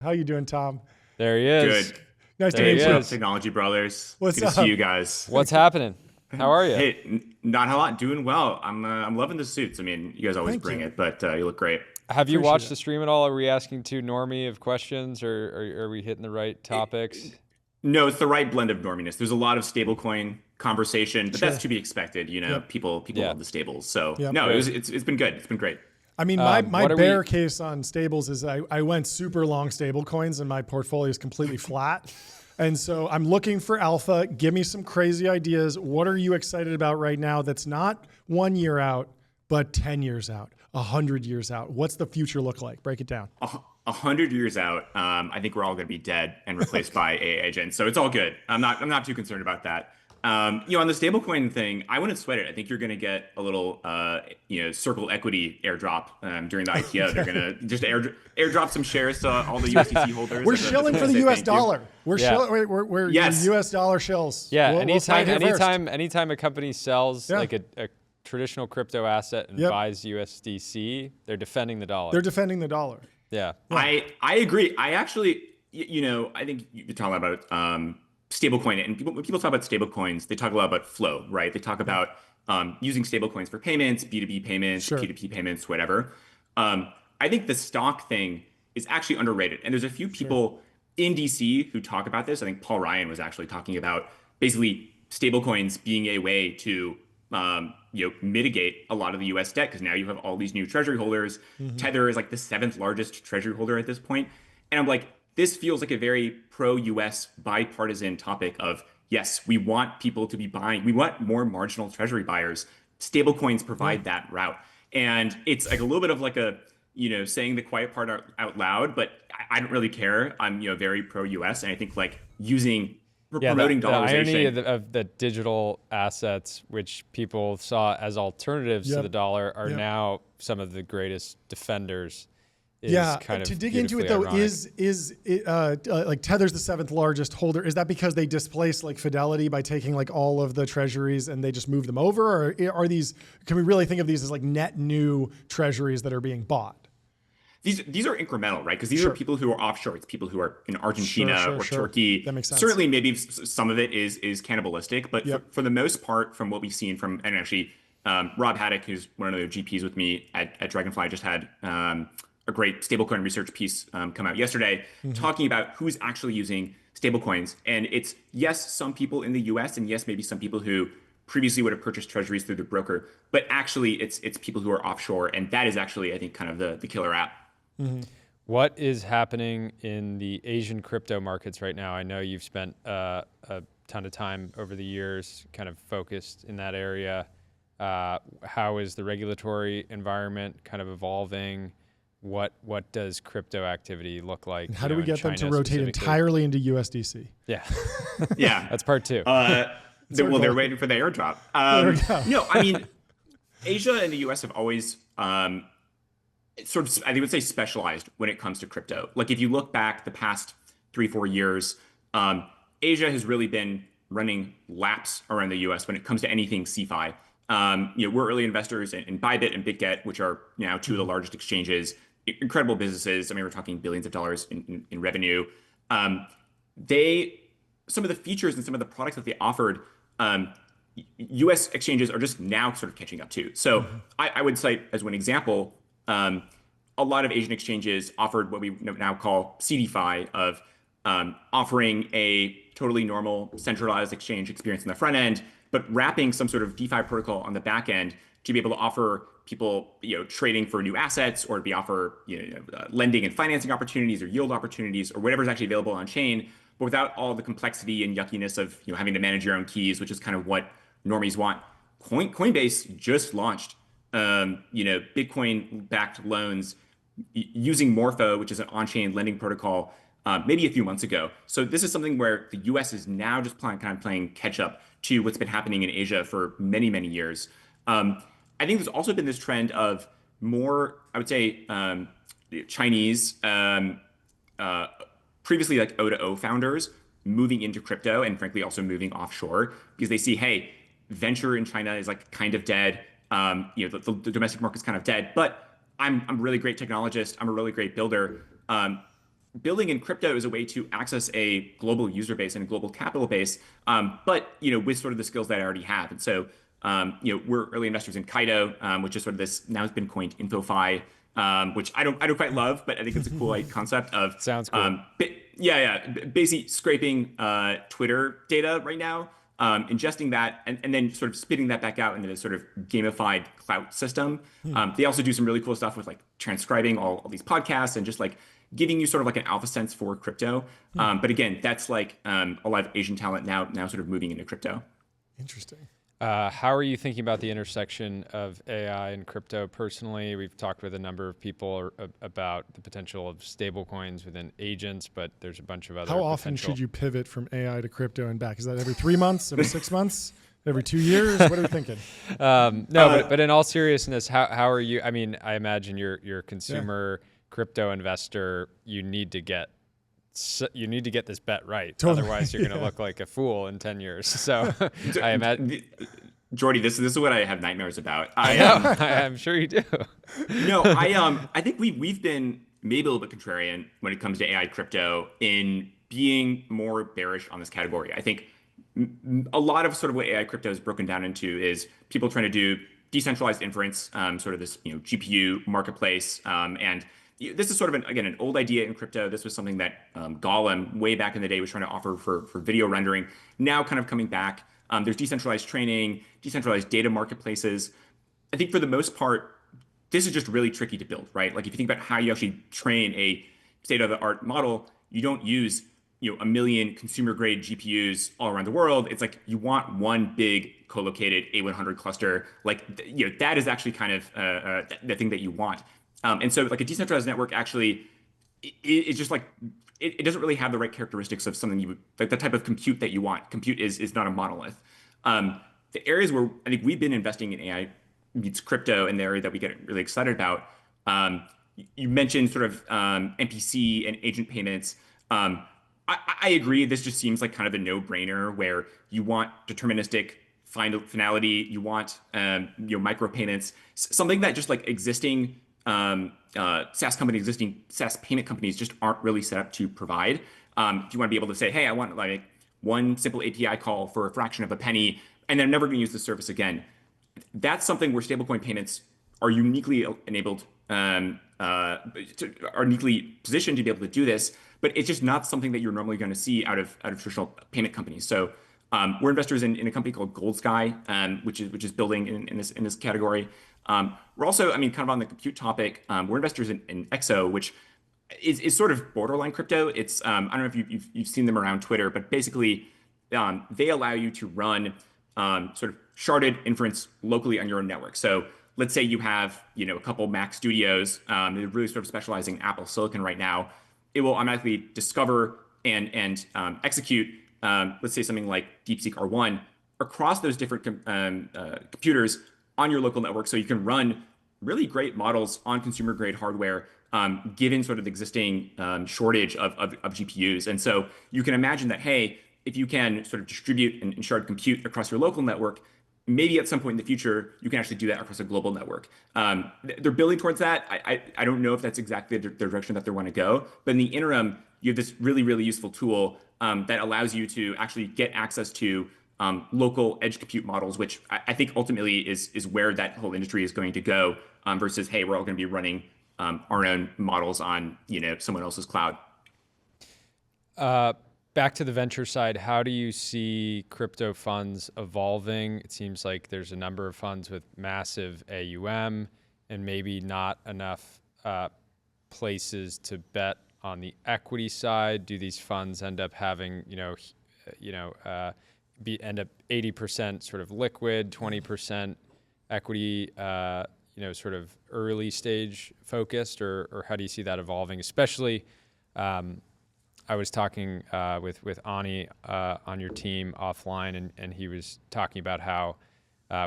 How you doing, Tom? There he is. Good. Nice to There Hey, he meet what you. up, is. technology brothers? What's Good to see up? you guys. What's happening? How are you? Hey, not a lot. Doing well. I'm loving the suits. I mean, you guys always Thank bring you. it, but you look great. Have you Appreciate watched it. the stream at all? Are we asking too normie of questions, or are we hitting the right topics? No, it's the right blend of norminess. There's a lot of stablecoin conversation, but that's Sure. to be expected. Yep. People Yeah, love the stables. So Yep. no, great. it's been good. It's been great. I mean, my What are bear we? case on stables is I went super long stable coins and my portfolio is completely flat. And so I'm looking for alpha. Give me some crazy ideas. What are you excited about right now that's not 1 year out, but 10 years out, 100 years out? What's the future look like? Break it down. 100 years out, I think we're all going to be dead and replaced by AI agents. So it's all good. I'm not too concerned about that. On the stablecoin thing, I wouldn't sweat it. I think you're going to get a little, Circle Equity airdrop during the IPO. They're Okay. going to just airdrop some shares to all the USDC holders. We're as a shilling for the say US thank you. dollar. We're Yeah. shilling. We're Yes. US dollar shills. Yeah, We'll fight here first. anytime a company sells Yeah. like a traditional crypto asset and Yep. buys USDC, they're defending the dollar. They're defending the dollar. Yeah, I agree. I actually, I think you're talking about stablecoin, and when people talk about stablecoins, they talk a lot about flow, right? They talk about using stablecoins for payments, B2B payments, Sure. P2P payments, whatever. I think the stock thing is actually underrated, and there's a few people in DC who talk about this. I think Paul Ryan was actually talking about basically stablecoins being a way to mitigate a lot of the U.S. debt because now you have all these new treasury holders. Tether is like the seventh largest treasury holder at this point, and I'm like, this feels like a very pro-U.S. bipartisan topic of yes, we want people to be buying, we want more marginal treasury buyers. Stablecoins provide that route, and it's like a little bit of like a saying the quiet part out loud, but I don't really care. I'm very pro-U.S. and I think like using yeah. promoting The irony dollarization. of the digital assets, which people saw as alternatives to Yep. the dollar, are Yep. now some of the greatest defenders. Is Yeah, kind of to dig into it though, beautifully ironic. is it, like Tether's the seventh largest holder? Is that because they displaced like Fidelity by taking like all of the treasuries and they just moved them over, or are these? Can we really think of these as like net new treasuries that are being bought? These are incremental, right? Because these Sure. are people who are offshore. It's people who are in Argentina or Sure. Turkey. That makes sense. Certainly, maybe some of it is cannibalistic, but Yep. for the most part, from what we've seen from, and actually, Rob Haddock, who's one of the GPs with me at Dragonfly, just had a great stablecoin research piece come out yesterday talking about who's actually using stablecoins. And it's, yes, some people in the US, and yes, maybe some people who previously would have purchased treasuries through the broker, but actually it's people who are offshore. And that is actually, I think, kind of the killer app. What is happening in the Asian crypto markets right now? I know you've spent a ton of time over the years kind of focused in that area. How is the regulatory environment kind of evolving? What does crypto activity look like? How do we in get them to China rotate specifically? entirely into USDC? Yeah, Yeah. that's part two. Well, our they're goal. waiting for the airdrop. There we go. No, I mean, Asia and the US have always sort of, I would say, specialized when it comes to crypto. Like if you look back the past 3-4 years, Asia has really been running laps around the US when it comes to anything CeFi. We're early investors in Bybit and BitGet, which are now two of the largest exchanges, incredible businesses. I mean, we're talking billions of dollars in revenue. Some of the features and some of the products that they offered, US exchanges are just now sort of catching up to. So I would cite as one example, a lot of Asian exchanges offered what we now call CDFI, of offering a totally normal centralized exchange experience in the front end, but wrapping some sort of DeFi protocol on the back end to be able to offer people trading for new assets, or to be offer lending and financing opportunities or yield opportunities or whatever is actually available on chain, but without all the complexity and yuckiness of having to manage your own keys, which is kind of what normies want. Coinbase just launched Bitcoin-backed loans using Morpho, which is an on-chain lending protocol, maybe a few months ago. So this is something where the U.S. is now just playing catch-up to what's been happening in Asia for many, many years. I think there's also been this trend of more, I would say, Chinese, previously like O2O founders moving into crypto, and frankly also moving offshore because they see, hey, venture in China is like kind of dead. The domestic market's kind of dead, but I'm a really great technologist. I'm a really great builder. building in crypto is a way to access a global user base and a global capital base, but with sort of the skills that I already have. And so we're early investors in Kaido, which is sort of this now has been coined InfoFi, which I don't quite love, but I think it's a cool concept of Sounds cool. basically scraping Twitter data right now, ingesting that, and then sort of spitting that back out into this sort of gamified clout system. They also do some really cool stuff with like transcribing all these podcasts and just like giving you sort of like an alpha sense for crypto. But again, that's like a lot of Asian talent now sort of moving into crypto. Interesting. How are you thinking about the intersection of AI and crypto personally? We've talked with a number of people about the potential of stablecoins within agents, but there's a bunch of other How often potential. should you pivot from AI to crypto and back? Is that every 3 months, every 6 months, every 2 years? What are we thinking? No, but in all seriousness, how are you? I mean, I imagine you're a consumer crypto investor. You need to get this bet right. Totally. Otherwise, you're going to look like a fool in 10 years. So I imagine. Jordy, this is what I have nightmares about. I know. I'm sure you do. No, I think we've been maybe a little bit contrarian when it comes to AI crypto in being more bearish on this category. I think a lot of sort of what AI crypto is broken down into is people trying to do decentralized inference, sort of this GPU marketplace, and this is sort of an old idea in crypto. This was something that Golem way back in the day was trying to offer for video rendering. Now kind of coming back. There's decentralized training, decentralized data marketplaces. I think for the most part, this is just really tricky to build, right? Like if you think about how you actually train a state-of-the-art model, you don't use a million consumer-grade GPUs all around the world. It's like you want one big co-located A100 cluster. Like that is actually kind of the thing that you want. And so like a decentralized network actually it's just like it doesn't really have the right characteristics of something you would like the type of compute that you want. Compute is not a monolith. The areas where I think we've been investing in AI meets crypto and the area that we get really excited about. You mentioned sort of NPC and agent payments. I agree. This just seems like kind of a no-brainer where you want deterministic finality. You want micropayments, something that just like existing SaaS companies, existing SaaS payment companies just aren't really set up to provide. If you want to be able to say, hey, I want like one simple API call for a fraction of a penny, and they're never going to use the service again. That's something where stablecoin payments are uniquely enabled, are uniquely positioned to be able to do this. But it's just not something that you're normally going to see out of traditional payment companies. So we're investors in a company called Gold Sky, which is building in this category. We're also, kind of on the compute topic, we're investors in Exo, which is sort of borderline crypto. It's I don't know if you've seen them around Twitter, but basically they allow you to run sort of sharded inference locally on your own network. So let's say you have a couple Mac studios, they're really sort of specializing in Apple Silicon right now. It will automatically discover and execute, let's say something like DeepSeek R1 across those different computers on your local network, so you can run really great models on consumer grade hardware, given sort of the existing shortage of GPUs. And so you can imagine that, hey, if you can sort of distribute and shard compute across your local network, maybe at some point in the future, you can actually do that across a global network. They're building towards that. I don't know if that's exactly the direction that they want to go. But in the interim, you have this really, really useful tool that allows you to actually get access to local edge compute models, which I think ultimately is where that whole industry is going to go versus, hey, we're all going to be running our own models on someone else's cloud. Back to the venture side, how do you see crypto funds evolving? It seems like there's a number of funds with massive AUM and maybe not enough places to bet on the equity side. Do these funds end up having, end up 80% sort of liquid, 20% equity, sort of early stage focused, or how do you see that evolving? Especially, I was talking with Ani on your team offline, and he was talking about how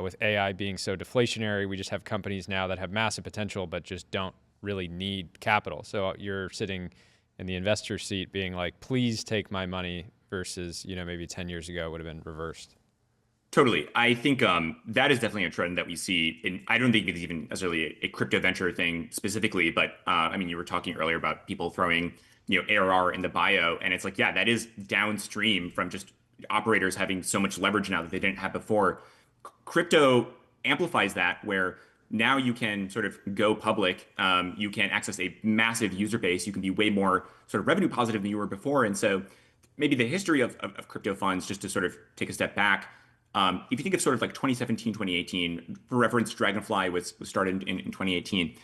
with AI being so deflationary, we just have companies now that have massive potential but just don't really need capital. So you're sitting in the investor seat being like, please take my money, versus maybe 10 years ago would have been reversed. Totally. I think that is definitely a trend that we see. And I don't think it's even necessarily a crypto venture thing specifically, but you were talking earlier about people throwing ARR in the bio, and it's like, yeah, that is downstream from just operators having so much leverage now that they didn't have before. Crypto amplifies that, where now you can sort of go public. You can access a massive user base. You can be way more sort of revenue positive than you were before. And so maybe the history of crypto funds, just to sort of take a step back, if you think of sort of like 2017, 2018, for reference, Dragonfly was started in 2018.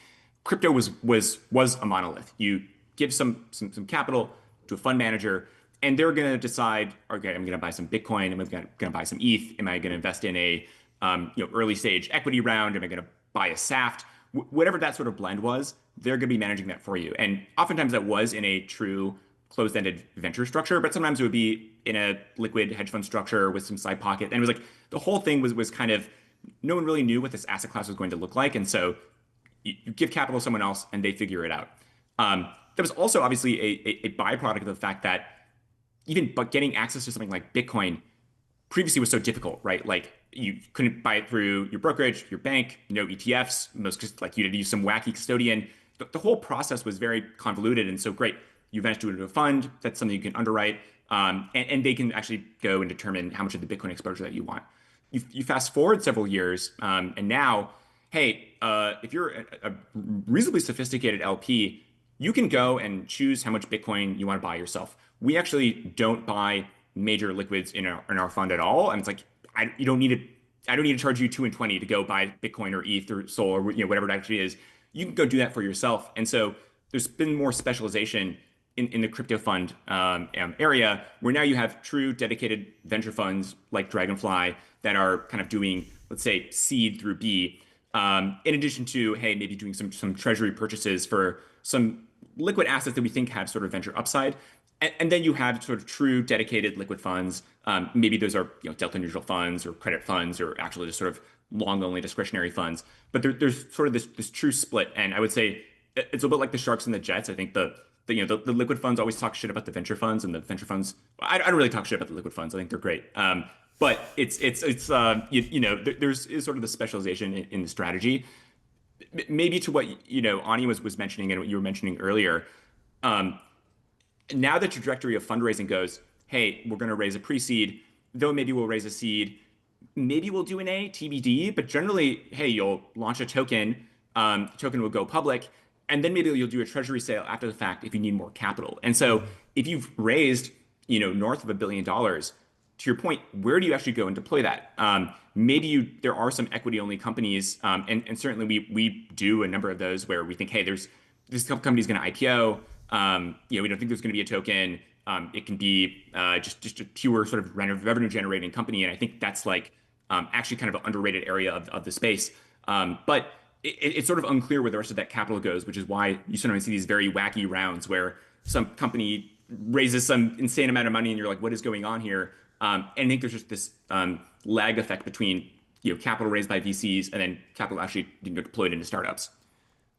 Crypto was a monolith. You give some capital to a fund manager, and they're going to decide, okay, I'm going to buy some Bitcoin. Am I going to buy some ETH? Am I going to invest in a early stage equity round? Am I going to buy a SAFT? Whatever that sort of blend was, they're going to be managing that for you. And oftentimes that was in a true closed-ended venture structure, but sometimes it would be in a liquid hedge fund structure with some side pocket. And it was like the whole thing was kind of, no one really knew what this asset class was going to look like. And so you give capital to someone else and they figure it out. That was also obviously a byproduct of the fact that even but getting access to something like Bitcoin previously was so difficult, right? Like you couldn't buy it through your brokerage, your bank, no ETFs, most like you had to use some wacky custodian. The whole process was very convoluted. And so great, you invest it into a fund, that's something you can underwrite, and they can actually go and determine how much of the Bitcoin exposure that you want. You fast forward several years, and now, hey, if you're a reasonably sophisticated LP, you can go and choose how much Bitcoin you want to buy yourself. We actually don't buy major liquids in our fund at all, and it's like you don't need it. I don't need to charge you 2 and 20 to go buy Bitcoin or ETH or Sol or whatever it actually is. You can go do that for yourself. And so there's been more specialization in the crypto fund area, where now you have true dedicated venture funds like Dragonfly that are kind of doing, let's say, seed through B, in addition to, hey, maybe doing some treasury purchases for some liquid assets that we think have sort of venture upside. And then you have sort of true dedicated liquid funds. Maybe those are delta neutral funds or credit funds or actually just sort of long only discretionary funds. But there's sort of this true split. And I would say it's a bit like the Sharks and the Jets. I think the liquid funds always talk shit about the venture funds, and the venture funds, I don't really talk shit about the liquid funds. I think they're great. But there's sort of the specialization in the strategy. Maybe to what Ani was mentioning and what you were mentioning earlier. Now the trajectory of fundraising goes, hey, we're going to raise a pre-seed, though maybe we'll raise a seed, maybe we'll do an A, TBD, but generally, hey, you'll launch a token, the token will go public, and then maybe you'll do a treasury sale after the fact if you need more capital. And so if you've raised north of $1 billion, to your point, where do you actually go and deploy that? Maybe there are some equity-only companies, and certainly we do a number of those where we think, hey, this company's going to IPO. We don't think there's going to be a token. It can be just a pure sort of revenue generating company, and I think that's like actually kind of an underrated area of the space. But it's sort of unclear where the rest of that capital goes, which is why you sometimes see these very wacky rounds where some company raises some insane amount of money, and you're like, what is going on here? And I think there's just this lag effect between capital raised by VCs and then capital actually deployed into startups.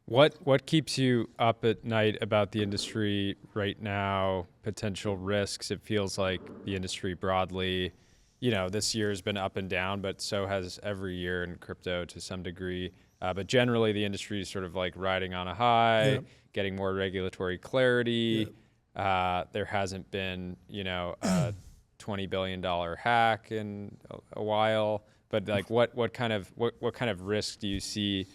What keeps you up at night about the industry right now? Potential risks? It feels like the industry broadly, this year has been up and down, but so has every year in crypto to some degree. But generally, the industry is sort of like riding on a high, getting more regulatory clarity. There hasn't been, a $20 billion hack in a while. But like, what kind of risk do you see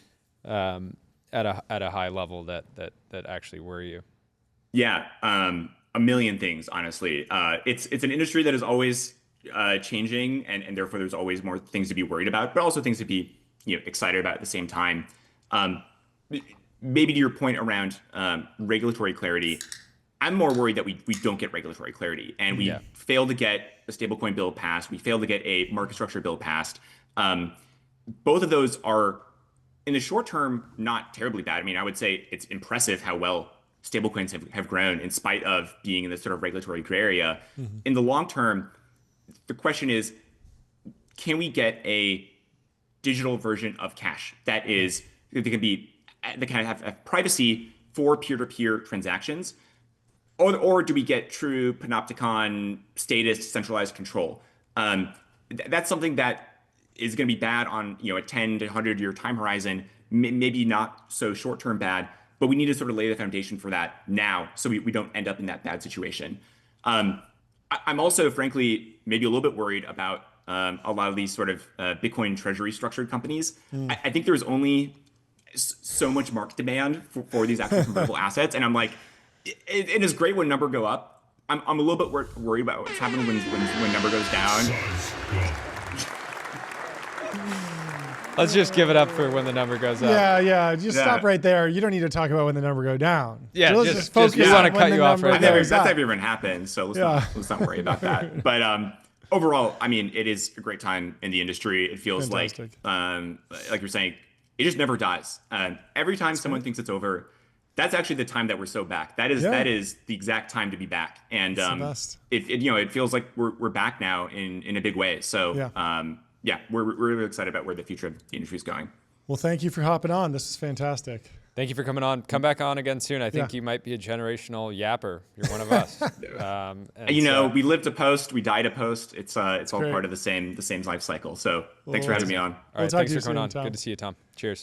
at a high level that actually worry you? Yeah, a million things, honestly. It's an industry that is always changing, and therefore there's always more things to be worried about, but also things to be excited about at the same time. Maybe to your point around regulatory clarity, I'm more worried that we don't get regulatory clarity, and we fail to get a stablecoin bill passed. We fail to get a market structure bill passed. Both of those are, in the short term, not terribly bad. I mean, I would say it's impressive how well stablecoins have grown in spite of being in this sort of regulatory gray area. In the long term, the question is, can we get a digital version of cash that can have privacy for peer-to-peer transactions? Or do we get true panopticon status centralized control? That's something that is going to be bad on a 10 to 100 year time horizon, maybe not so short term bad. but we need to sort of lay the foundation for that now so we don't end up in that bad situation. I'm also, frankly, maybe a little bit worried about a lot of these sort of Bitcoin treasury structured companies. I think there's only so much market demand for these actual convertible assets. And I'm like, it is great when number go up. I'm a little bit worried about what's happening when number goes down. Let's just give it up for when the number goes up. Yeah. Just stop right there. You don't need to talk about when the number go down. Yeah, let's just focus we on want to when cut the you off number right there. goes That's up. never even happened, so let's not worry about that. But overall, I mean, it is a great time in the industry. It feels Fantastic. like you're saying, it just never dies. Every time someone thinks it's over, that's actually the time that we're so back. That is the exact time to be back. And the best. it feels like we're back now in a big way. So we're really excited about where the future of the industry is going. Well, thank you for hopping on. This is fantastic. Thank you for coming on. Come back on again soon. I think you might be a generational yapper. You're one of us. We live to post, we die to post. It's all great. part of the same life cycle. So thanks for having me on. All right, talk thanks to for you coming soon, on. Tom. Good to see you, Tom. Cheers.